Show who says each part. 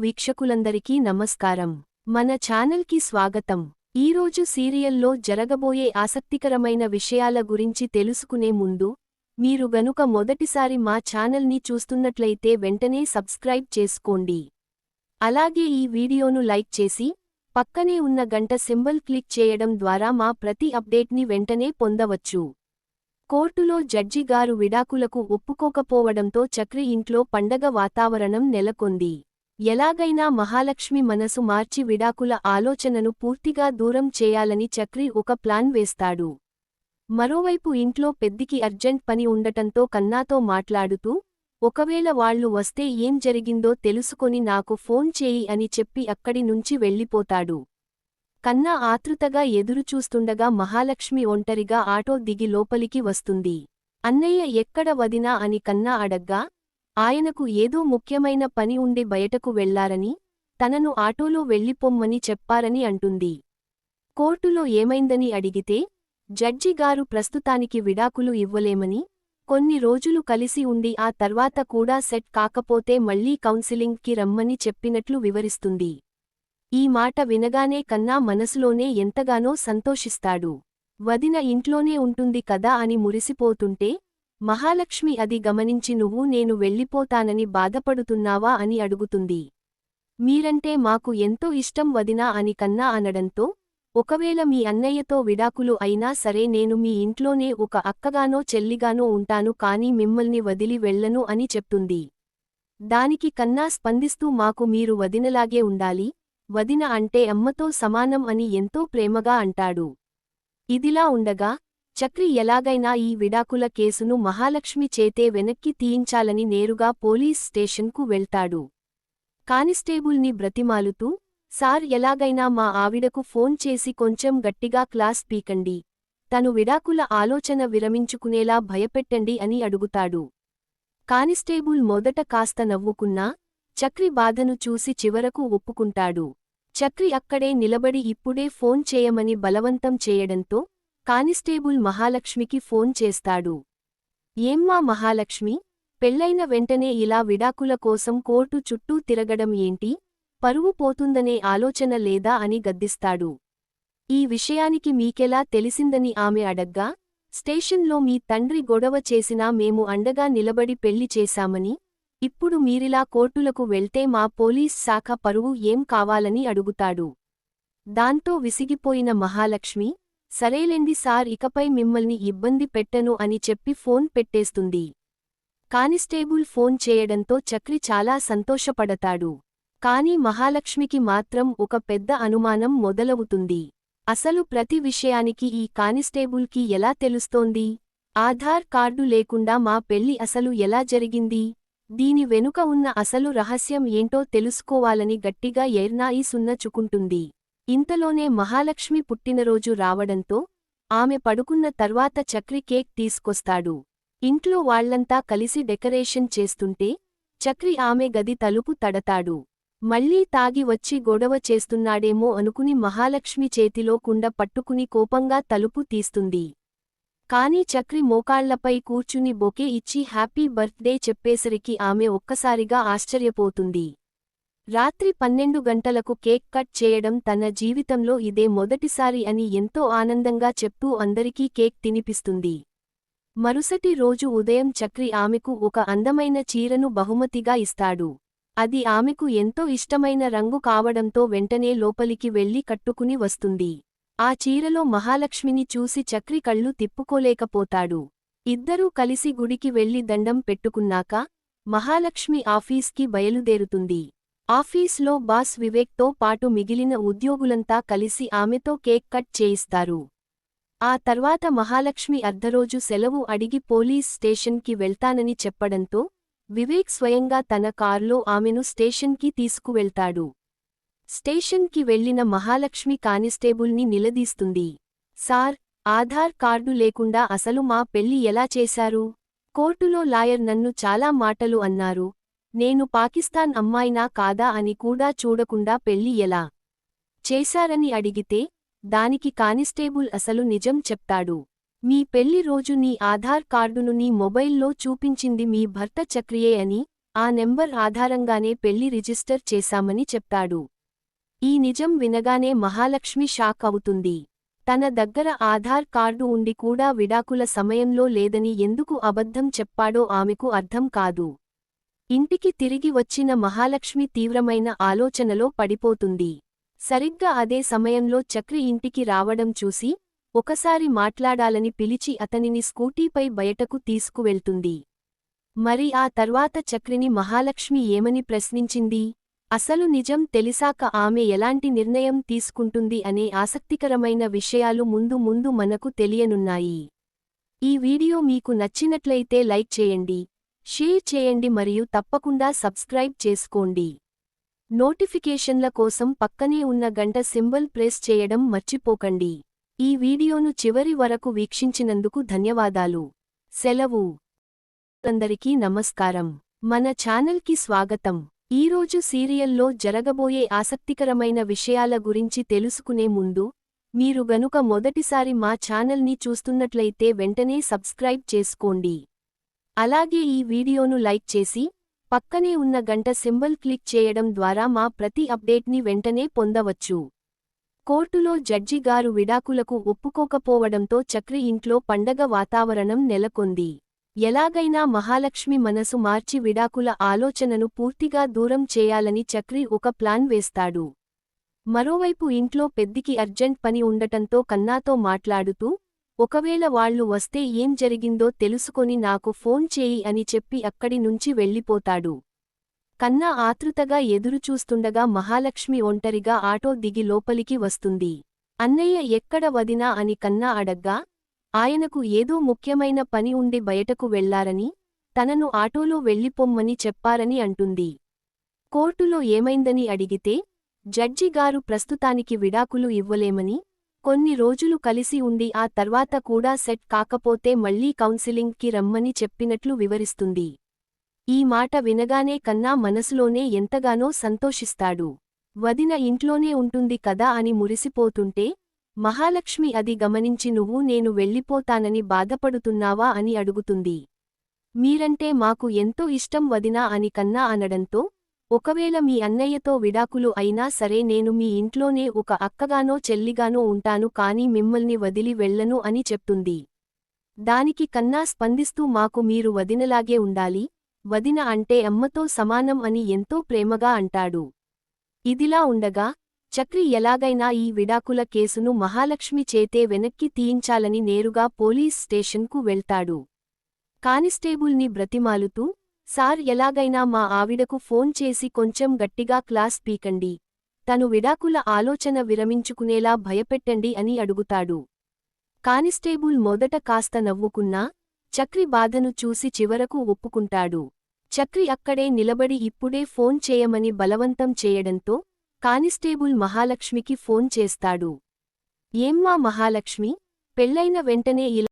Speaker 1: వీక్షకులందరికీ నమస్కారం. మన ఛానల్కి స్వాగతం. ఈరోజు సీరియల్లో జరగబోయే ఆసక్తికరమైన విషయాల గురించి తెలుసుకునే ముందు, మీరు గనుక మొదటిసారి మా ఛానల్ని చూస్తున్నట్లయితే వెంటనే సబ్స్క్రైబ్ చేసుకోండి. అలాగే ఈ వీడియోను లైక్ చేసి, పక్కనే ఉన్న గంట సింబల్ క్లిక్ చేయడం ద్వారా మా ప్రతి అప్డేట్ని వెంటనే పొందవచ్చు. కోర్టులో జడ్జి గారు విడాకులకు ఒప్పుకోకపోవడంతో చక్రి ఇంట్లో పండగ వాతావరణం నెలకొంది. ఎలాగైనా మహాలక్ష్మి మనసు మార్చి విడాకుల ఆలోచనను పూర్తిగా దూరం చేయాలని చక్రి ఒక ప్లాన్ వేస్తాడు. మరోవైపు ఇంట్లో పెద్దికి అర్జెంట్ పని ఉండటంతో కన్నాతో మాట్లాడుతూ, ఒకవేళ వాళ్లు వస్తే ఏం జరిగిందో తెలుసుకొని నాకు ఫోన్ చేయి అని చెప్పి అక్కడి నుంచి వెళ్ళిపోతాడు. కన్నా ఆతృతగా ఎదురుచూస్తుండగా మహాలక్ష్మి ఒంటరిగా ఆటో దిగి లోపలికి వస్తుంది. అన్నయ్య ఎక్కడ వదినా అని కన్నా అడగ్గా, ఆయనకు ఏదో ముఖ్యమైన పని ఉండి బయటకు వెళ్లారని, తనను ఆటోలో వెళ్ళిపొమ్మని చెప్పారని అంటుంది. కోర్టులో ఏమైందని అడిగితే, జడ్జి గారు ప్రస్తుతానికి విడాకులు ఇవ్వలేమని, కొన్ని రోజులు కలిసి ఉండి ఆ తర్వాత కూడా సెట్ కాకపోతే మళ్లీ కౌన్సిలింగ్కి రమ్మని చెప్పినట్లు వివరిస్తుంది. ఈ మాట వినగానే కన్నా మనసులోనే ఎంతగానో సంతోషిస్తాడు. వదిన ఇంట్లోనే ఉంటుంది కదా అని మురిసిపోతుంటే, మహాలక్ష్మి అది గమనించి నువ్వు నేను వెళ్ళిపోతానని బాధపడుతున్నావా అని అడుగుతుంది. మీరంటే మాకు ఎంతో ఇష్టం వదినా అని కన్నా అనడంతో, ఒకవేళ మీ అన్నయ్యతో విడాకులు అయినా సరే నేను మీ ఇంట్లోనే ఒక అక్కగానో చెల్లిగానో ఉంటాను కానీ మిమ్మల్ని వదిలి వెళ్ళను అని చెప్తుంది. దానికి కన్నా స్పందిస్తూ మాకు మీరు వదినలాగే ఉండాలి, వదిన అంటే అమ్మతో సమానం అని ఎంతో ప్రేమగా అంటాడు. ఇదిలా ఉండగా, చక్రి ఎలాగైనా ఈ విడాకుల కేసును మహాలక్ష్మి చేతే వెనక్కి తీయించాలని నేరుగా పోలీస్ స్టేషన్కు వెళ్తాడు. కానిస్టేబుల్ని బ్రతిమాలుతూ, సార్ ఎలాగైనా మా ఆవిడకు ఫోన్ చేసి కొంచెం గట్టిగా క్లాస్ పీకండి, తను విడాకుల ఆలోచన విరమించుకునేలా భయపెట్టండి అని అడుగుతాడు. కానిస్టేబుల్ మొదట కాస్త నవ్వుకున్నా, చక్రి బాధను చూసి చివరకు ఒప్పుకుంటాడు. చక్రి అక్కడే నిలబడి ఇప్పుడే ఫోన్ చేయమని బలవంతం చేయడంతో, కానిస్టేబుల్ మహాలక్ష్మికి ఫోన్ చేస్తాడు. ఏమ్మా మహాలక్ష్మి, పెళ్లైన వెంటనే ఇలా విడాకుల కోసం కోర్టు చుట్టూ తిరగడం ఏంటి, పరువు పోతుందనే ఆలోచన లేదా అని గద్దిస్తాడు. ఈ విషయానికి మీకెలా తెలిసిందని ఆమె అడగ్గా, స్టేషన్లో మీ తండ్రి గొడవ చేసినా మేము అండగా నిలబడి పెళ్లి చేశామని, ఇప్పుడు మీరిలా కోర్టులకు వెళ్తే మా పోలీస్ శాఖ పరువు ఏం కావాలని అడుగుతాడు. దాంతో విసిగిపోయిన మహాలక్ష్మి, సరేలెండి సార్ ఇకపై మిమ్మల్ని ఇబ్బంది పెట్టను అని చెప్పి ఫోన్ పెట్టేస్తుంది. కానిస్టేబుల్ ఫోన్ చేయడంతో చక్రి చాలా సంతోషపడతాడు. కాని మహాలక్ష్మికి మాత్రం ఒక పెద్ద అనుమానం మొదలవుతుంది. అసలు ప్రతి విషయానికి ఈ కానిస్టేబుల్కి ఎలా తెలుస్తోంది? ఆధార్ కార్డు లేకుండా మా పెళ్లి అసలు ఎలా జరిగింది? దీని వెనుక ఉన్న అసలు రహస్యం ఏంటో తెలుసుకోవాలని గట్టిగా సున్నచుకుంటుంది. ఇంతలోనే మహాలక్ష్మి పుట్టినరోజు రావడంతో, ఆమె పడుకున్న తర్వాత చక్రి కేక్ తీసుకొస్తాడు. ఇంట్లో వాళ్లంతా కలిసి డెకరేషన్ చేస్తుంటే, చక్రి ఆమె గది తలుపు తడతాడు. మళ్లీ తాగి వచ్చి గొడవ చేస్తున్నాడేమో అనుకుని మహాలక్ష్మి చేతిలో కుండ పట్టుకుని కోపంగా తలుపు తీస్తుంది. కాని చక్రి మోకాళ్లపై కూర్చుని బొకే ఇచ్చి హ్యాపీ బర్త్డే చెప్పేసరికి ఆమె ఒక్కసారిగా ఆశ్చర్యపోతుంది. రాత్రి 12 గంటలకు కేక్ కట్ చేయడం తన జీవితంలో ఇదే మొదటిసారి అని ఎంతో ఆనందంగా చెప్తూ అందరికీ కేక్ తినిపిస్తుంది. మరుసటి రోజు ఉదయం చక్రి ఆమెకు ఒక అందమైన చీరను బహుమతిగా ఇస్తాడు. అది ఆమెకు ఎంతో ఇష్టమైన రంగు కావడంతో వెంటనే లోపలికి వెళ్లి కట్టుకుని వస్తుంది. ఆ చీరలో మహాలక్ష్మిని చూసి చక్రి కళ్ళు తిప్పుకోలేకపోతాడు. ఇద్దరూ కలిసి గుడికి వెళ్లి దండం పెట్టుకున్నాక, మహాలక్ష్మి ఆఫీస్కి బయలుదేరుతుంది. ఆఫీస్లో బాస్ వివేక్తో పాటు మిగిలిన ఉద్యోగులంతా కలిసి ఆమెతో కేక్ కట్ చేయిస్తారు. ఆ తర్వాత మహాలక్ష్మి అర్ధరోజు సెలవు అడిగి పోలీస్ స్టేషన్కి వెళ్తానని చెప్పడంతో, వివేక్ స్వయంగా తన కార్లో ఆమెను స్టేషన్కి తీసుకువెళ్తాడు. స్టేషన్కి వెళ్లిన మహాలక్ష్మి కానిస్టేబుల్ని నిలదీస్తుంది. సార్, ఆధార్ కార్డు లేకుండా అసలు మా పెళ్లి ఎలా చేశారు? కోర్టులో లాయర్ నన్ను చాలా మాటలు అన్నారు. నేను పాకిస్తాన్ అమ్మాయినా కాదా అని కూడా చూడకుండా పెళ్లి ఎలా చేశారని అడిగితే, దానికి కానిస్టేబుల్ అసలు నిజం చెప్తాడు. మీ పెళ్లి రోజు నీ ఆధార్ కార్డును నీ మొబైల్లో చూపించింది మీ భర్త చక్రియే అని, ఆ నెంబర్ ఆధారంగానే పెళ్లి రిజిస్టర్ చేశామని చెప్తాడు. ఈ నిజం వినగానే మహాలక్ష్మి షాక్ అవుతుంది. తన దగ్గర ఆధార్ కార్డు ఉండి కూడా విడాకుల సమయంలో లేదని ఎందుకు అబద్ధం చెప్పాడో ఆమెకు అర్థం కాదు. ఇంటికి తిరిగి వచ్చిన మహాలక్ష్మి తీవ్రమైన ఆలోచనలో పడిపోతుంది. సరిగ్గా అదే సమయంలో చక్రి ఇంటికి రావడం చూసి ఒకసారి మాట్లాడాలని పిలిచి అతనిని స్కూటీపై బయటకు తీసుకువెళ్తుంది. మరి ఆ తర్వాత చక్రిని మహాలక్ష్మి ఏమని ప్రశ్నించింది? అసలు నిజం తెలిసాక ఆమె ఎలాంటి నిర్ణయం తీసుకుంటుంది అనే ఆసక్తికరమైన విషయాలు ముందు ముందు మనకు తెలియనున్నాయి. ఈ వీడియో మీకు నచ్చినట్లయితే లైక్ చేయండి, షేర్ చేయండి మరియు తప్పకుండా సబ్స్క్రైబ్ చేసుకోండి. నోటిఫికేషన్ల కోసం పక్కనే ఉన్న గంట సింబల్ ప్రెస్ చేయడం మర్చిపోకండి. ఈ వీడియోను చివరి వరకు వీక్షించినందుకు ధన్యవాదాలు. సెలవు. అందరికీ నమస్కారం. మన ఛానల్కి స్వాగతం. ఈరోజు సీరియల్లో జరగబోయే ఆసక్తికరమైన విషయాల గురించి తెలుసుకునే ముందు మీరు గనుక మొదటిసారి మా ఛానల్ని చూస్తున్నట్లయితే వెంటనే సబ్స్క్రైబ్ చేసుకోండి. అలాగే ఈ వీడియోను లైక్ చేసి పక్కనే ఉన్న గంట సింబల్ క్లిక్ చేయడం ద్వారా మా ప్రతి అప్డేట్ని వెంటనే పొందవచ్చు. కోర్టులో జడ్జి గారు విడాకులకు ఒప్పుకోకపోవడంతో చక్రి ఇంట్లో పండగ వాతావరణం నెలకొంది. ఎలాగైనా మహాలక్ష్మి మనసు మార్చి విడాకుల ఆలోచనను పూర్తిగా దూరం చేయాలని చక్రి ఒక ప్లాన్ వేస్తాడు. మరోవైపు ఇంట్లో పెద్దికి అర్జెంట్ పని ఉండటంతో కన్నాతో మాట్లాడుతూ, ఒకవేళ వాళ్లు వస్తే ఏం జరిగిందో తెలుసుకొని నాకు ఫోన్ చేయి అని చెప్పి అక్కడి నుంచి వెళ్ళిపోతాడు. కన్నా ఆతృతగా ఎదురుచూస్తుండగా మహాలక్ష్మి ఒంటరిగా ఆటో దిగి లోపలికి వస్తుంది. అన్నయ్య ఎక్కడ వదినా అని కన్నా అడగ్గా, ఆయనకు ఏదో ముఖ్యమైన పని ఉండి బయటకు వెళ్లారని, తనను ఆటోలో వెళ్ళిపొమ్మని చెప్పారని అంటుంది. కోర్టులో ఏమైందని అడిగితే, జడ్జి గారు ప్రస్తుతానికి విడాకులు ఇవ్వలేమని, కొన్ని రోజులు కలిసి ఉండి ఆ తర్వాత కూడా సెట్ కాకపోతే మళ్లీ కౌన్సిలింగ్కి రమ్మని చెప్పినట్లు వివరిస్తుంది. ఈ మాట వినగానే కన్నా మనసులోనే ఎంతగానో సంతోషిస్తాడు. వదిన ఇంట్లోనే ఉంటుంది కదా అని మురిసిపోతుంటే, మహాలక్ష్మి అది గమనించి నువ్వు నేను వెళ్ళిపోతానని బాధపడుతున్నావా అని అడుగుతుంది. మీరంటే మాకు ఎంతో ఇష్టం వదినా అని కన్నా అనడంతో, ఒకవేళ మీ అన్నయ్యతో విడాకులు అయినా సరే నేను మీ ఇంట్లోనే ఒక అక్కగానో చెల్లిగానో ఉంటాను కానీ మిమ్మల్ని వదిలి వెళ్ళను అని చెప్తుంది. దానికి కన్నా స్పందిస్తూ మాకు మీరు వదినలాగే ఉండాలి, వదిన అంటే అమ్మతో సమానం అని ఎంతో ప్రేమగా అంటాడు. ఇదిలా ఉండగా చక్రి ఎలాగైనా ఈ విడాకుల కేసును మహాలక్ష్మి చేతే వెనక్కి తీయించాలని నేరుగా పోలీస్ స్టేషన్కు వెళ్తాడు. కానిస్టేబుల్ని బ్రతిమాలుతూ, సార్ ఎలాగైనా మా ఆవిడకు ఫోన్ చేసి కొంచెం గట్టిగా క్లాస్ పీకండి, తను విడాకుల ఆలోచన విరమించుకునేలా భయపెట్టండి అని అడుగుతాడు. కానిస్టేబుల్ మొదట కాస్త నవ్వుకున్నా, చక్రి బాధను చూసి చివరకు ఒప్పుకుంటాడు. చక్రి అక్కడే నిలబడి ఇప్పుడే ఫోన్ చేయమని బలవంతం చేయడంతో కానిస్టేబుల్ మహాలక్ష్మికి ఫోన్ చేస్తాడు. ఏమ్మా మహాలక్ష్మి, పెళ్లైన వెంటనే ఇలా